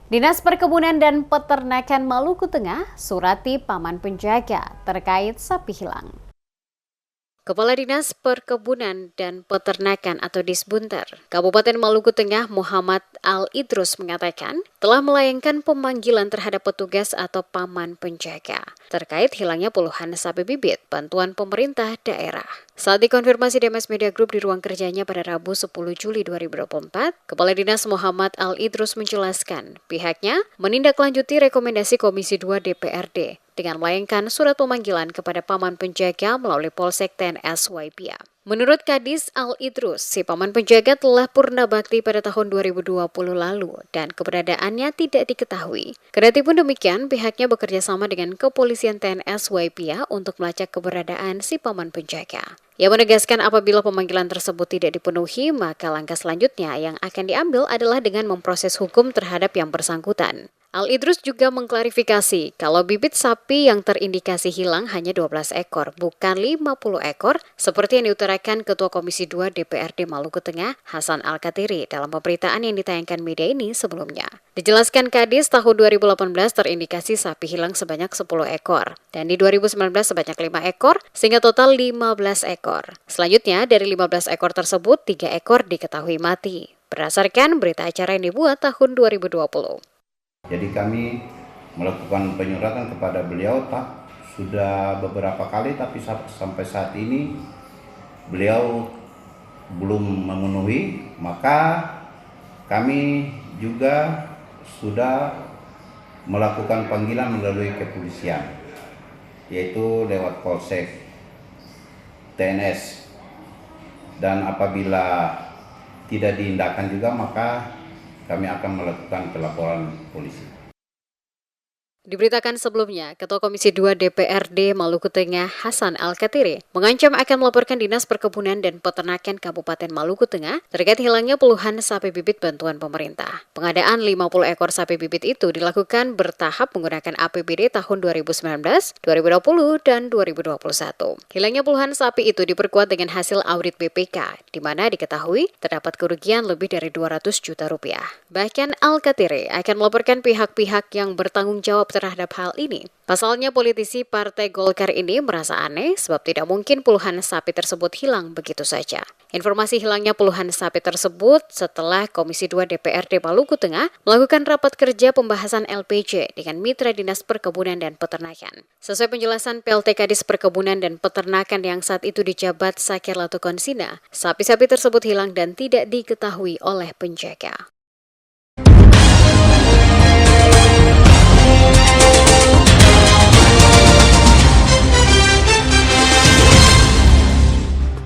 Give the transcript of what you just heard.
Dinas Perkebunan dan Peternakan Maluku Tengah surati paman penjaga terkait sapi hilang. Kepala Dinas Perkebunan dan Peternakan atau Disbunter, Kabupaten Maluku Tengah Muhammad Al-Idrus mengatakan telah melayangkan pemanggilan terhadap petugas atau paman penjaga terkait hilangnya puluhan sapi bibit bantuan pemerintah daerah. Saat dikonfirmasi DMS Media Group di ruang kerjanya pada Rabu 10 Juli 2024, Kepala Dinas Muhammad Al-Idrus menjelaskan pihaknya menindaklanjuti rekomendasi Komisi 2 DPRD dengan melayangkan surat pemanggilan kepada paman penjaga melalui Polsek TNS Waipia. Menurut Kadis Al-Idrus, si paman penjaga telah purna bakti pada tahun 2020 lalu dan keberadaannya tidak diketahui. Kendatipun demikian, pihaknya bekerja sama dengan Kepolisian TNS Waipia untuk melacak keberadaan si paman penjaga. Ia menegaskan apabila pemanggilan tersebut tidak dipenuhi, maka langkah selanjutnya yang akan diambil adalah dengan memproses hukum terhadap yang bersangkutan. Al-Idrus juga mengklarifikasi kalau bibit sapi yang terindikasi hilang hanya 12 ekor, bukan 50 ekor, seperti yang diutarakan Ketua Komisi 2 DPRD Maluku Tengah, Hasan Al-Katiri, dalam pemberitaan yang ditayangkan media ini sebelumnya. Dijelaskan Kadis, tahun 2018 terindikasi sapi hilang sebanyak 10 ekor, dan di 2019 sebanyak 5 ekor, sehingga total 15 ekor. Selanjutnya, dari 15 ekor tersebut, 3 ekor diketahui mati, berdasarkan berita acara yang dibuat tahun 2020. Jadi kami melakukan penyuratan kepada beliau sudah beberapa kali, tapi sampai saat ini beliau belum memenuhi. Maka kami juga sudah melakukan panggilan melalui kepolisian, yaitu lewat Polsek TNS. Dan apabila tidak diindahkan juga, maka kami akan melakukan pelaporan polisi. Diberitakan sebelumnya, Ketua Komisi 2 DPRD Maluku Tengah Hasan Al-Katiri mengancam akan melaporkan Dinas Perkebunan dan Peternakan Kabupaten Maluku Tengah terkait hilangnya puluhan sapi bibit bantuan pemerintah. Pengadaan 50 ekor sapi bibit itu dilakukan bertahap menggunakan APBD tahun 2019, 2020, dan 2021. Hilangnya puluhan sapi itu diperkuat dengan hasil audit BPK, di mana diketahui terdapat kerugian lebih dari 200 juta rupiah. Bahkan Al-Katiri akan melaporkan pihak-pihak yang bertanggung jawab terhadap hal ini. Pasalnya politisi Partai Golkar ini merasa aneh sebab tidak mungkin puluhan sapi tersebut hilang begitu saja. Informasi hilangnya puluhan sapi tersebut setelah Komisi 2 DPRD Maluku Tengah melakukan rapat kerja pembahasan LPJ dengan Mitra Dinas Perkebunan dan Peternakan. Sesuai penjelasan PLT Kadis Perkebunan dan Peternakan yang saat itu dijabat Sakir Latukonsina, sapi-sapi tersebut hilang dan tidak diketahui oleh penjaga.